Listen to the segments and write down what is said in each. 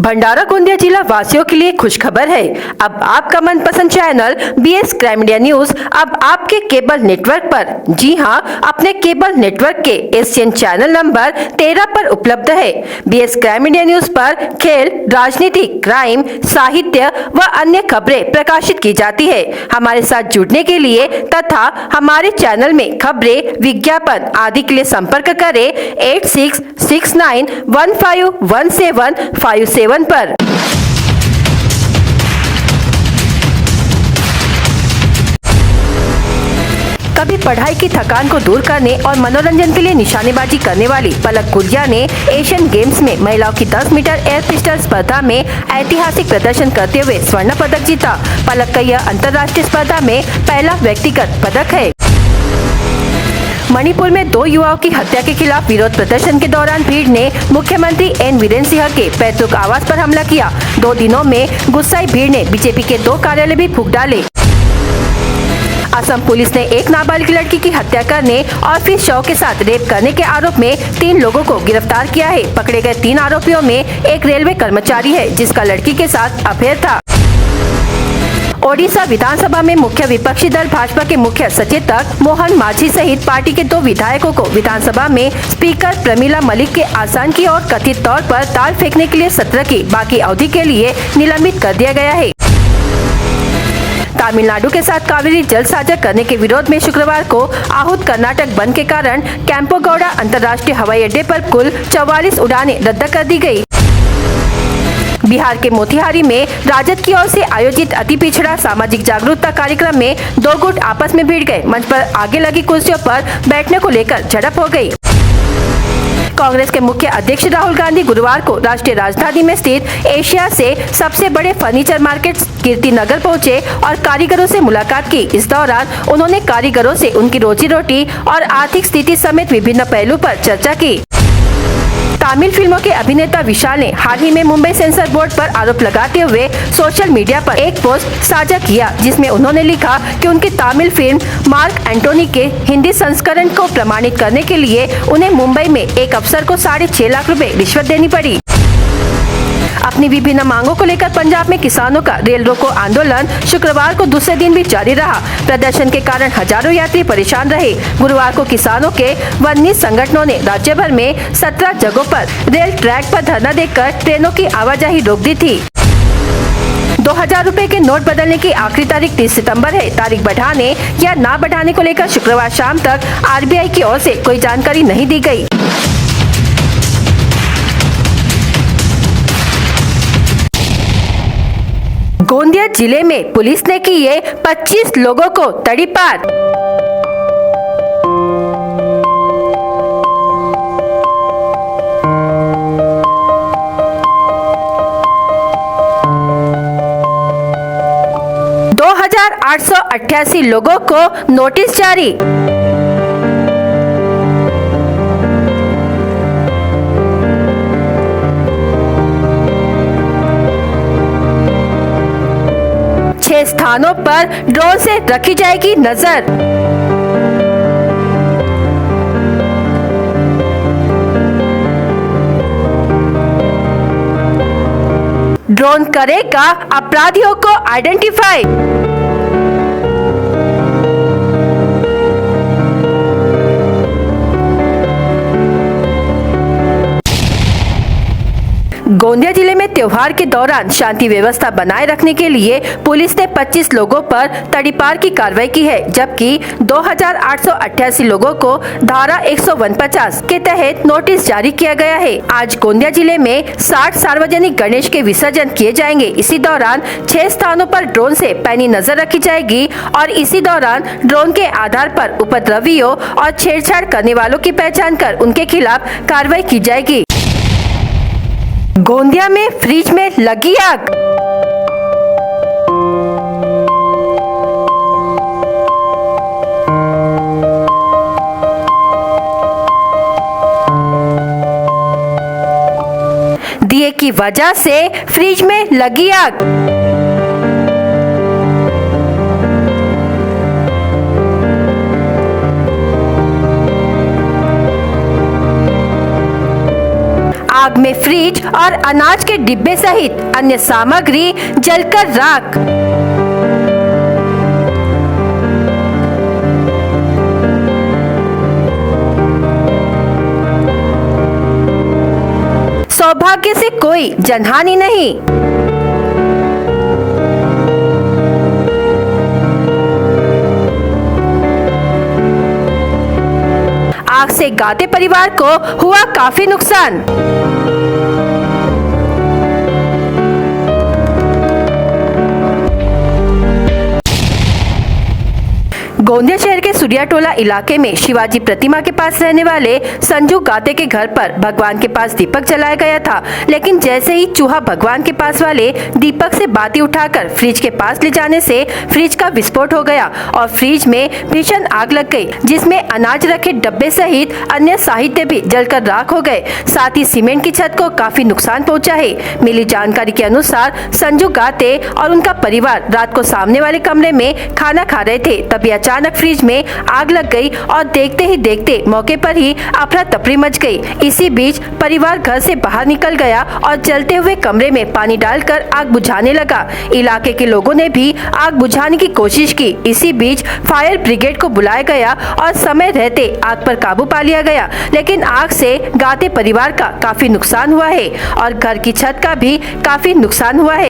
भंडारा गोंदिया जिला वासियों के लिए खुशखबर है। अब आपका मनपसंद channel BS crime India news अब आपके केबल नेटवर्क पर, जी हां, अपने केबल नेटवर्क के एशियन चैनल नंबर 13 पर उपलब्ध है। BS क्राइम इंडिया न्यूज पर खेल, राजनीति, क्राइम, साहित्य व अन्य खबरें प्रकाशित की जाती है। हमारे साथ जुड़ने के लिए तथा हमारे चैनल में खबरें, विज्ञापन आदि के लिए संपर्क करें 8669151757 पर। कभी पढ़ाई की थकान को दूर करने और मनोरंजन के लिए निशानेबाजी करने वाली पलक गुर्जिया ने एशियन गेम्स में महिलाओं की 10 मीटर एयर पिस्टल स्पर्धा में ऐतिहासिक प्रदर्शन करते हुए स्वर्ण पदक जीता। पलक का यह अंतर्राष्ट्रीय स्पर्धा में पहला व्यक्तिगत पदक है। मणिपुर में 2 युवाओं की हत्या के खिलाफ विरोध प्रदर्शन के दौरान भीड़ ने मुख्यमंत्री एन वीरेंद्र सिंह के पैतृक आवास पर हमला किया। 2 दिनों में गुस्साई भीड़ ने बीजेपी के 2 कार्यालय भी फूंक डाले। असम पुलिस ने एक नाबालिग लड़की की हत्या करने और फिर शव के साथ रेप करने के आरोप में 3 लोगों को गिरफ्तार किया है। पकड़े गए 3 आरोपियों में एक रेलवे कर्मचारी है, जिसका लड़की के साथ अफेयर था। ओडिशा विधानसभा में मुख्य विपक्षी दल भाजपा के मुख्य सचेतक मोहन माझी सहित पार्टी के 2 विधायकों को विधानसभा में स्पीकर प्रमिला मलिक के आसन की ओर कथित तौर पर ताल फेंकने के लिए सत्र की बाकी अवधि के लिए निलंबित कर दिया गया है। तमिलनाडु के साथ कावेरी जल साझा करने के विरोध में शुक्रवार को आहूत कर्नाटक बंद के कारण कैंपोगौड़ा अंतर्राष्ट्रीय हवाई अड्डे पर कुल 44 उड़ानें रद्द कर दी गयी। बिहार के मोतिहारी में राजद की ओर से आयोजित अति पिछड़ा सामाजिक जागरूकता कार्यक्रम में 2 गुट आपस में भिड़ गए। मंच पर आगे लगी कुर्सियों पर बैठने को लेकर झड़प हो गई। कांग्रेस के मुख्य अध्यक्ष राहुल गांधी गुरुवार को राष्ट्रीय राजधानी में स्थित एशिया से सबसे बड़े फर्नीचर मार्केट कीर्ति नगर पहुंचे और कारीगरों से मुलाकात की। इस दौरान उन्होंने कारीगरों से उनकी रोजी रोटी और आर्थिक स्थिति समेत विभिन्न पहलू पर चर्चा की। तमिल फिल्मों के अभिनेता विशाल ने हाल ही में मुंबई सेंसर बोर्ड पर आरोप लगाते हुए सोशल मीडिया पर एक पोस्ट साझा किया, जिसमें उन्होंने लिखा कि उनकी तमिल फिल्म मार्क एंटोनी के हिंदी संस्करण को प्रमाणित करने के लिए उन्हें मुंबई में एक अफसर को 6.5 लाख रुपए रिश्वत देनी पड़ी। अपनी विभिन्न मांगों को लेकर पंजाब में किसानों का रेल रोको आंदोलन शुक्रवार को दूसरे दिन भी जारी रहा। प्रदर्शन के कारण हजारों यात्री परेशान रहे। गुरुवार को किसानों के 19 संगठनों ने राज्य भर में 17 जगहों पर रेल ट्रैक पर धरना देकर ट्रेनों की आवाजाही रोक दी थी। 2000 रुपए के नोट बदलने की आखिरी तारीख 30 सितंबर है। तारीख बढ़ाने या न बढ़ाने को लेकर शुक्रवार शाम तक RBI की ओर से कोई जानकारी नहीं दी गयी। गोंदिया जिले में पुलिस ने किए 25 लोगों को तड़ीपार। दो 2,888 लोगों को नोटिस जारी। स्थानों पर ड्रोन से रखी जाएगी नजर। ड्रोन करेगा अपराधियों को आइडेंटिफाई। गोंदिया जिले में त्योहार के दौरान शांति व्यवस्था बनाए रखने के लिए पुलिस ने 25 लोगों पर तड़ीपार की कार्रवाई की है, जबकि 2,888 लोगों को धारा 149 के तहत नोटिस जारी किया गया है। आज गोंदिया जिले में 60 सार्वजनिक गणेश के विसर्जन किए जाएंगे। इसी दौरान 6 स्थानों पर ड्रोन से पैनी नजर रखी जाएगी और इसी दौरान ड्रोन के आधार पर उपद्रवियों और छेड़छाड़ करने वालों की पहचान कर उनके खिलाफ कार्रवाई की जाएगी। गोंदिया में फ्रिज में लगी आग। दिए की वजह से फ्रिज में लगी आग। आग में फ्रिज और अनाज के डिब्बे सहित अन्य सामग्री जलकर राख। सौभाग्य से कोई जनहानि नहीं। आग से गाते परिवार को हुआ काफी नुकसान। गोंदिया शहर के सूर्याटोला इलाके में शिवाजी प्रतिमा के पास रहने वाले संजू गाते के घर पर भगवान के पास दीपक जलाया गया था, लेकिन जैसे ही चूहा भगवान के पास वाले दीपक से बाती उठाकर फ्रिज के पास ले जाने से फ्रिज का विस्फोट हो गया और फ्रिज में भीषण आग लग गई, जिसमें अनाज रखे डब्बे सहित अन्य साहित्य भी जलकर राख हो गए। साथ ही सीमेंट की छत को काफी नुकसान पहुंचा है। मिली जानकारी के अनुसार संजू गाते और उनका परिवार रात को सामने वाले कमरे में खाना खा रहे थे, तभी अचानक फ्रिज में आग लग गई और देखते ही देखते मौके पर ही अफरा तफरी मच गई। इसी बीच परिवार घर से बाहर निकल गया और जलते हुए कमरे में पानी डालकर आग बुझाने लगा। इलाके के लोगों ने भी आग बुझाने की कोशिश की। इसी बीच फायर ब्रिगेड को बुलाया गया और समय रहते आग पर काबू पा लिया गया, लेकिन आग से गाते परिवार का काफी नुकसान हुआ है और घर की छत का भी काफी नुकसान हुआ है।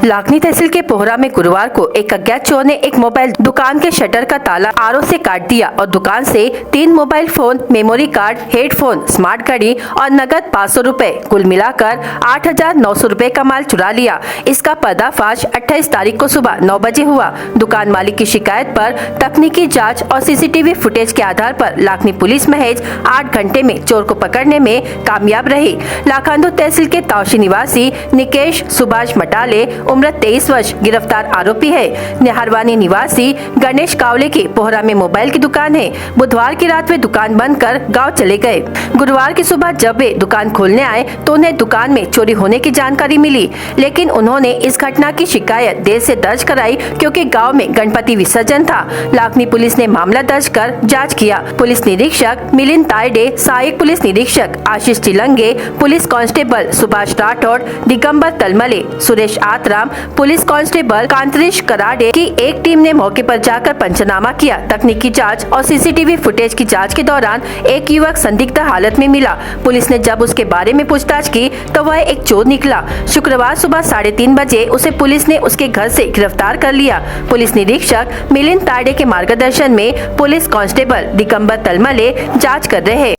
लाखनी तहसील के पोहरा में गुरुवार को एक अज्ञात चोर ने एक मोबाइल दुकान के शटर का ताला आरओ से काट दिया और दुकान से 3 mobile phone, memory card, headphone, smart घड़ी और नगद 500 रुपए, कुल मिलाकर 8,900 रुपए का माल चुरा लिया। इसका पर्दाफाश 28 तारीख को सुबह 9 बजे हुआ। दुकान मालिक की शिकायत पर तकनीकी जाँच और CCTV फुटेज के आधार पर लाखनी पुलिस महज 8 घंटे में चोर को पकड़ने में कामयाब रही। लाखांदू तहसील के तावशी निवासी निकेश सुभाष मटाले उम्र 23 वर्ष गिरफ्तार आरोपी है। निहारवानी निवासी गणेश कावले की पोहरा में मोबाइल की दुकान है। बुधवार की रात वे दुकान बंद कर गांव चले गए। गुरुवार की सुबह जब वे दुकान खोलने आए तो उन्हें दुकान में चोरी होने की जानकारी मिली, लेकिन उन्होंने इस घटना की शिकायत देर से दर्ज कराई क्योंकि गाँव में गणपति विसर्जन था। लाखनी पुलिस ने मामला दर्ज कर जाँच किया। पुलिस निरीक्षक मिलिंद तायडे, सहायक पुलिस निरीक्षक Ashish Chilange, police constable Subhash Rathod, Digambar Talmale, Suresh Atra, police constable Kantrish Karade की एक टीम ने मौके पर जाकर पंचनामा किया। तकनीकी जांच और CCTV फुटेज की जांच के दौरान एक युवक संदिग्ध हालत में मिला। पुलिस ने जब उसके बारे में पूछताछ की तो वह एक चोर निकला। शुक्रवार सुबह 3:30 बजे उसे पुलिस ने उसके घर से गिरफ्तार कर लिया। पुलिस निरीक्षक मिलिंद तायडे के मार्गदर्शन में पुलिस कांस्टेबल दिगंबर तलमले जाँच कर रहे हैं।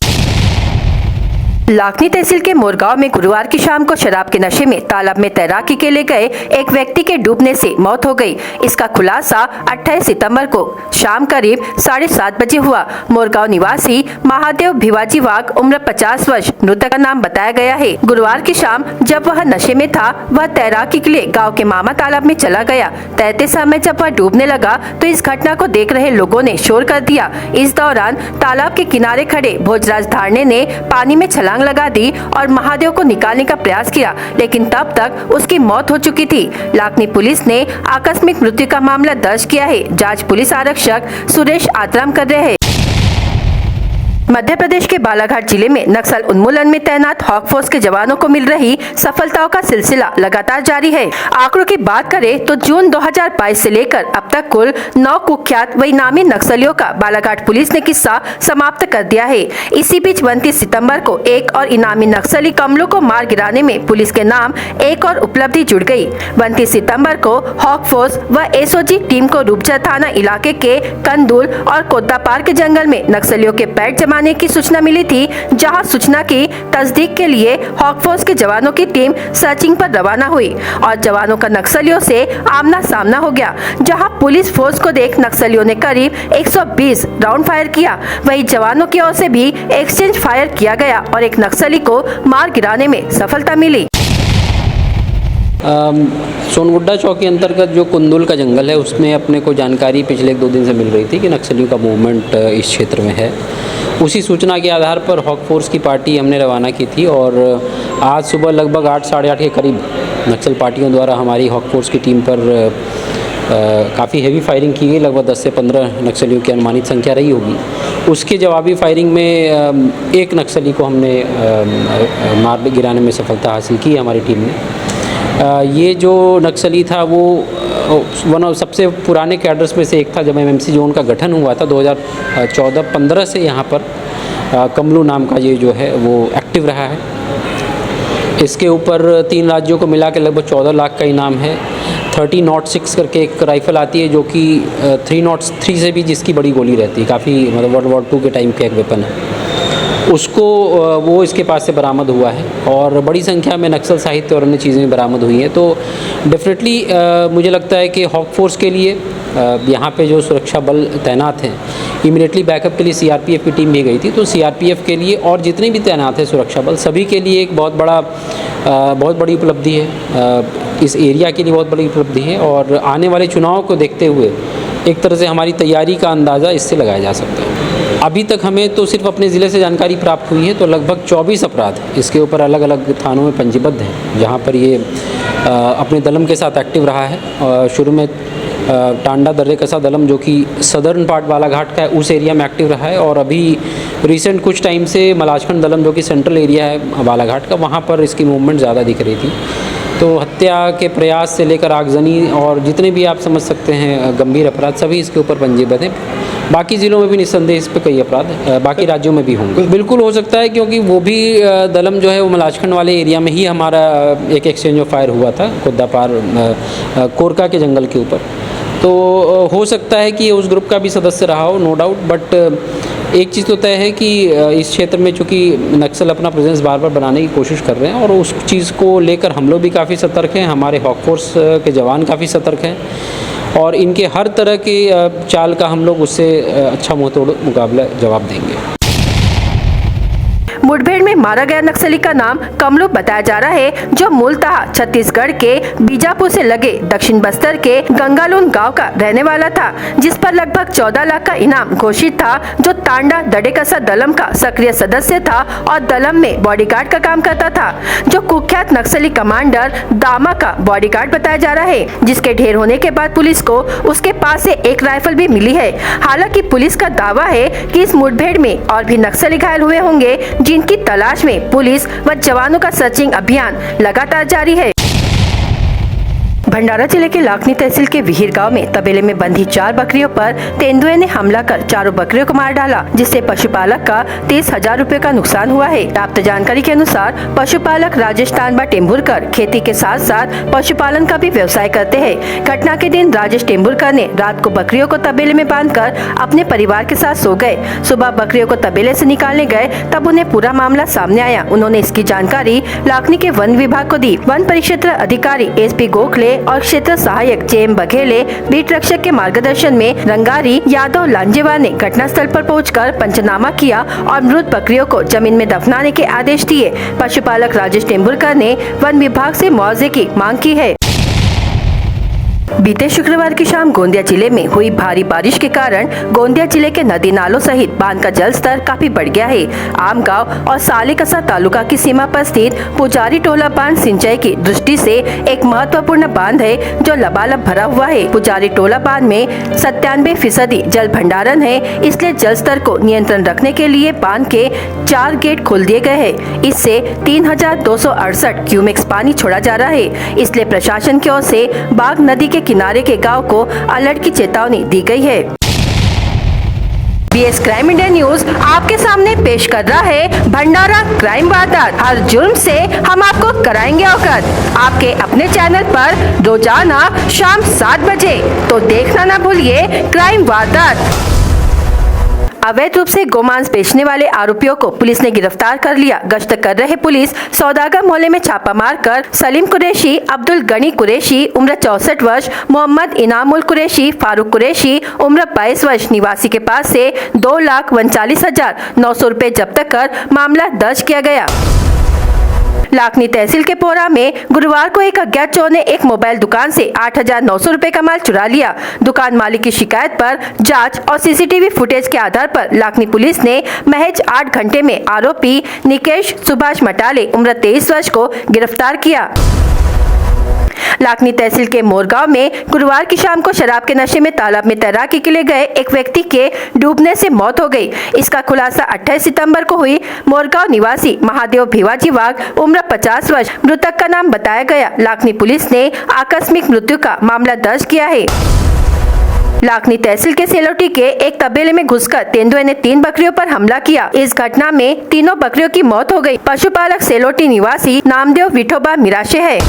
लाखनी तहसील के मोरगांव में गुरुवार की शाम को शराब के नशे में तालाब में तैराकी के लिए गए एक व्यक्ति के डूबने से मौत हो गई। इसका खुलासा 28 सितंबर को शाम करीब 7:30 बजे हुआ। मोरगांव निवासी महादेव भिवाजी वाघ उम्र 50 वर्ष मृतक का नाम बताया गया है। गुरुवार की शाम जब वह नशे में था, वह तैराकी के लिए गाँव के मामा तालाब में चला गया। तैरते समय जब वह डूबने लगा तो इस घटना को देख रहे लोगों ने शोर कर दिया। इस दौरान तालाब के किनारे खड़े भोजराज धारने ने पानी में छलांग लगा दी और महादेव को निकालने का प्रयास किया, लेकिन तब तक उसकी मौत हो चुकी थी। लाखनी पुलिस ने आकस्मिक मृत्यु का मामला दर्ज किया है। जांच पुलिस आरक्षक सुरेश आत्राम कर रहे हैं। मध्य प्रदेश के बालाघाट जिले में नक्सल उन्मूलन में तैनात हॉक फोर्स के जवानों को मिल रही सफलताओं का सिलसिला लगातार जारी है। आंकड़ों की बात करें तो जून 2022 से लेकर अब तक कुल 9 कुख्यात व इनामी नक्सलियों का बालाघाट पुलिस ने किस्सा समाप्त कर दिया है। इसी बीच 29 सितंबर को एक और इनामी नक्सली कमलों को मार गिराने में पुलिस के नाम एक और उपलब्धि जुड़ गई। 29 सितंबर को हॉक फोर्स व SOG टीम को रूपचर थाना इलाके के कंदूल और कोद्दापार के जंगल में नक्सलियों के पैर जमाने की सूचना मिली थी, जहां सूचना की तस्दीक के लिए हॉक फोर्स के जवानों की टीम सर्चिंग पर रवाना हुई और जवानों का नक्सलियों से आमना सामना हो गया। जहां पुलिस फोर्स को देख नक्सलियों ने करीब 120 राउंड फायर किया। वहीं जवानों की ओर से भी एक्सचेंज फायर किया गया और एक नक्सली को मार गिराने में सफलता मिली। सोनगुड्डा चौक के अंतर्गत जो कुंदुल का जंगल है, उसमें अपने को जानकारी पिछले 1-2 दिन से मिल रही थी कि नक्सलियों का मूवमेंट इस क्षेत्र में है। उसी सूचना के आधार पर हॉक फोर्स की पार्टी हमने रवाना की थी और आज सुबह लगभग 8 साढ़े 8 के करीब नक्सल पार्टियों द्वारा हमारी हॉक फोर्स की टीम पर काफ़ी हैवी फायरिंग की गई, लगभग 10 से 15 नक्सलियों की अनुमानित संख्या रही होगी। उसके जवाबी फायरिंग में एक नक्सली को हमने मार गिराने में सफलता हासिल की हमारी टीम ने। ये जो नक्सली था वो वन ऑफ सबसे पुराने कैडर्स में से एक था। जब एमएमसी जोन का गठन हुआ था 2014-15 से यहाँ पर कमलू नाम का ये जो है वो एक्टिव रहा है। इसके ऊपर 3 राज्यों को मिला के लगभग 14 लाख का इनाम है। 30-06 करके एक राइफ़ल आती है जो कि 303 से भी जिसकी बड़ी गोली रहती है, काफ़ी मतलब वर्ल्ड वॉर 2 के टाइम का एक वेपन है, उसको वो इसके पास से बरामद हुआ है। और बड़ी संख्या में नक्सल साहित्य और अन्य चीज़ें बरामद हुई हैं। तो डेफिनेटली मुझे लगता है कि हॉक फोर्स के लिए यहाँ पे जो सुरक्षा बल तैनात हैं, इमीडिएटली बैकअप के लिए सीआरपीएफ की टीम भी गई थी। तो सीआरपीएफ के लिए और जितने भी तैनात हैं सुरक्षा बल, सभी के लिए एक बहुत बड़ी उपलब्धि है। इस एरिया के लिए बहुत बड़ी उपलब्धि है। और आने वाले चुनाव को देखते हुए एक तरह से हमारी तैयारी का अंदाज़ा इससे लगाया जा सकता है। अभी तक हमें तो सिर्फ अपने ज़िले से जानकारी प्राप्त हुई है, तो लगभग 24 अपराध इसके ऊपर अलग अलग थानों में पंजीबद्ध हैं, जहाँ पर ये अपने दलम के साथ एक्टिव रहा है। शुरू में टांडा दर्रे कसा दलम जो कि सदर्न पार्ट बालाघाट का है, उस एरिया में एक्टिव रहा है। और अभी रिसेंट कुछ टाइम से मलाजखंड दलम जो कि सेंट्रल एरिया है बालाघाट का, वहाँ पर इसकी मूवमेंट ज़्यादा दिख रही थी। तो हत्या के प्रयास से लेकर आगजनी और जितने भी आप समझ सकते हैं गंभीर अपराध, सभी इसके ऊपर पंजीबद्ध हैं। बाकी ज़िलों में भी निस्संदेह इस पर कई अपराध बाकी राज्यों में भी होंगे। बिल्कुल हो सकता है, क्योंकि वो भी दलम जो है वो मलाजखंड वाले एरिया में ही हमारा एक एक्सचेंज ऑफ फायर हुआ था, खुद्दापार कोरका के जंगल के ऊपर। तो हो सकता है कि उस ग्रुप का भी सदस्य रहा हो, नो डाउट। बट एक चीज़ तो तय है कि इस क्षेत्र में चूँकि नक्सल अपना प्रेजेंस बार बार बनाने की कोशिश कर रहे हैं, और उस चीज़ को लेकर हम लोग भी काफ़ी सतर्क हैं, हमारे हॉक फोर्स के जवान काफ़ी सतर्क हैं, और इनके हर तरह की चाल का हम लोग उससे अच्छा मुँहतोड़ मुकाबला जवाब देंगे। मुठभेड़ में मारा गया नक्सली का नाम कमलू बताया जा रहा है, जो मूलतः छत्तीसगढ़ के बीजापुर से लगे दक्षिण बस्तर के गंगालून गांव का रहने वाला था, जिस पर लगभग 14 लाख का इनाम घोषित था, जो टांडा दडेकसा दलम का सक्रिय सदस्य था और दलम में बॉडीगार्ड का काम करता था, जो कुख्यात नक्सली कमांडर दामा का बॉडीगार्ड बताया जा रहा है, जिसके ढेर होने के बाद पुलिस को उसके पास से एक राइफल भी मिली है। हालांकि पुलिस का दावा है कि इस मुठभेड़ में और भी नक्सली घायल हुए होंगे, जिनकी तलाश में पुलिस व जवानों का सर्चिंग अभियान लगातार जारी है। भंडारा जिले के लाखनी तहसील के विहिर गांव में तबेले में बंधी 4 बकरियों पर तेंदुए ने हमला कर चारों बकरियों को मार डाला, जिससे पशुपालक का 30,000 रुपए का नुकसान हुआ है। प्राप्त जानकारी के अनुसार पशुपालक राजेश तांबा टेम्बुरकर खेती के साथ साथ पशुपालन का भी व्यवसाय करते हैं। घटना के दिन राजेश टेम्बुरकर ने रात को बकरियों को तबेले में बांधकर अपने परिवार के साथ सो गए। सुबह बकरियों को तबेले से निकालने गए, तब उन्हें पूरा मामला सामने आया। उन्होंने इसकी जानकारी लाखनी के वन विभाग को दी। वन परिक्षेत्र अधिकारी SP गोखले और क्षेत्र सहायक JM बघेले बीट रक्षक के मार्गदर्शन में रंगारी यादव लांजेवा ने घटनास्थल पर पहुंचकर पंचनामा किया और मृत बकरियों को जमीन में दफनाने के आदेश दिए। पशुपालक राजेश टेम्बुरकर ने वन विभाग से मुआवजे की मांग की है। बीते शुक्रवार की शाम गोंदिया जिले में हुई भारी बारिश के कारण गोंदिया जिले के नदी नालों सहित बांध का जल स्तर काफी बढ़ गया है। आमगांव और सालेकसा तालुका की सीमा पर स्थित पुजारी टोला बांध सिंचाई की दृष्टि से एक महत्वपूर्ण बांध है, जो लबालब भरा हुआ है। पुजारी टोला बांध में 97% जल भंडारण है, इसलिए जल स्तर को नियंत्रण रखने के लिए बांध के 4 गेट खोल दिए गए हैं। इससे 3268 क्यूमेक्स पानी छोड़ा जा रहा है। इसलिए प्रशासन की ओर से बाघ नदी के किनारे के गांव को अलर्ट की चेतावनी दी गई है। BS क्राइम इंडिया न्यूज आपके सामने पेश कर रहा है भंडारा क्राइम वारदात। हर जुर्म से हम आपको कराएंगे अवगत, आपके अपने चैनल पर रोजाना शाम 7 बजे। तो देखना ना भूलिए क्राइम वारदात। अवैध रूप से गोमांस बेचने वाले आरोपियों को पुलिस ने गिरफ्तार कर लिया। गश्त कर रहे पुलिस सौदागर मोहल्ले में छापा मारकर सलीम कुरैशी, अब्दुल गनी कुरैशी उम्र 64 वर्ष, मोहम्मद इनामुल कुरैशी, फारूक कुरैशी उम्र 22 वर्ष निवासी के पास से 2,39,900 रुपए जब्त कर मामला दर्ज किया गया। लाखनी तहसील के पोरा में गुरुवार को एक अज्ञात चोर ने एक मोबाइल दुकान से 8,900 रुपए का माल चुरा लिया। दुकान मालिक की शिकायत पर जांच और CCTV फुटेज के आधार पर लाखनी पुलिस ने महज 8 घंटे में आरोपी निकेश सुभाष मटाले उम्र 23 वर्ष को गिरफ्तार किया। लाखनी तहसील के मोरगांव में गुरुवार की शाम को शराब के नशे में तालाब में तैराकी के लिए गए एक व्यक्ति के डूबने से मौत हो गई। इसका खुलासा 28 सितंबर को हुई। मोरगांव निवासी महादेव भिवाजी वाघ उम्र 50 वर्ष मृतक का नाम बताया गया। लाखनी पुलिस ने आकस्मिक मृत्यु का मामला दर्ज किया है। लाखनी तहसील के सेलोटी के एक तबेले में घुसकर तेंदुए ने 3 बकरियों पर हमला किया। इस घटना में तीनों बकरियों की मौत हो गई। पशुपालक सेलोटी निवासी नामदेव विठोबा मिराशे है।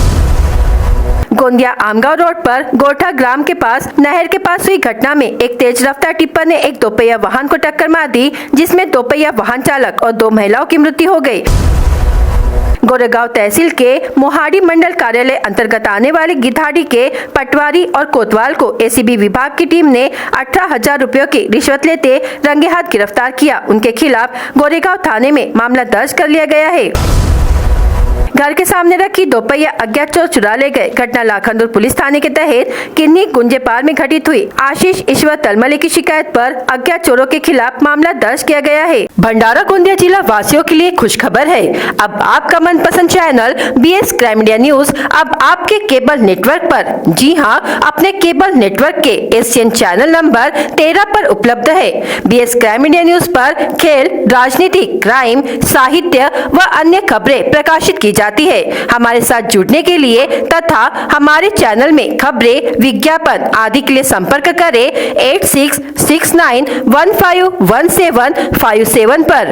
गोंदिया आमगांव रोड पर गोठा ग्राम के पास नहर के पास हुई घटना में एक तेज रफ्तार टिप्पर ने एक दोपहिया वाहन को टक्कर मार दी, जिसमें दोपहिया वाहन चालक और 2 महिलाओं की मृत्यु हो गई। गोरेगांव तहसील के मोहाड़ी मंडल कार्यालय अंतर्गत आने वाले गिधाड़ी के पटवारी और कोतवाल को एसीबी विभाग की टीम ने 18,000 रुपयों की रिश्वत लेते रंगे हाथ गिरफ्तार किया। उनके खिलाफ गोरेगांव थाने में मामला दर्ज कर लिया गया है। घर के सामने रखी दोपहिया अज्ञात चोर चुरा ले गए। घटना लाखनदुर पुलिस थाने के तहत किन्नी गुंजेपार में घटित हुई। आशीष ईश्वर तलमले की शिकायत पर अज्ञात चोरों के खिलाफ मामला दर्ज किया गया है। भंडारा गोंदिया जिला वासियों के लिए खुशखबर है। अब आपका मनपसंद channel BS crime India news अब आपके केबल नेटवर्क पर, जी हां, अपने केबल नेटवर्क के एशियन चैनल नंबर 13 पर उपलब्ध है। BS क्राइम इंडिया न्यूज पर खेल, राजनीति, क्राइम, साहित्य व अन्य खबरें प्रकाशित की जाती है। हमारे साथ जुड़ने के लिए तथा हमारे चैनल में खबरें, विज्ञापन आदि के लिए संपर्क करें 8669151757 पर।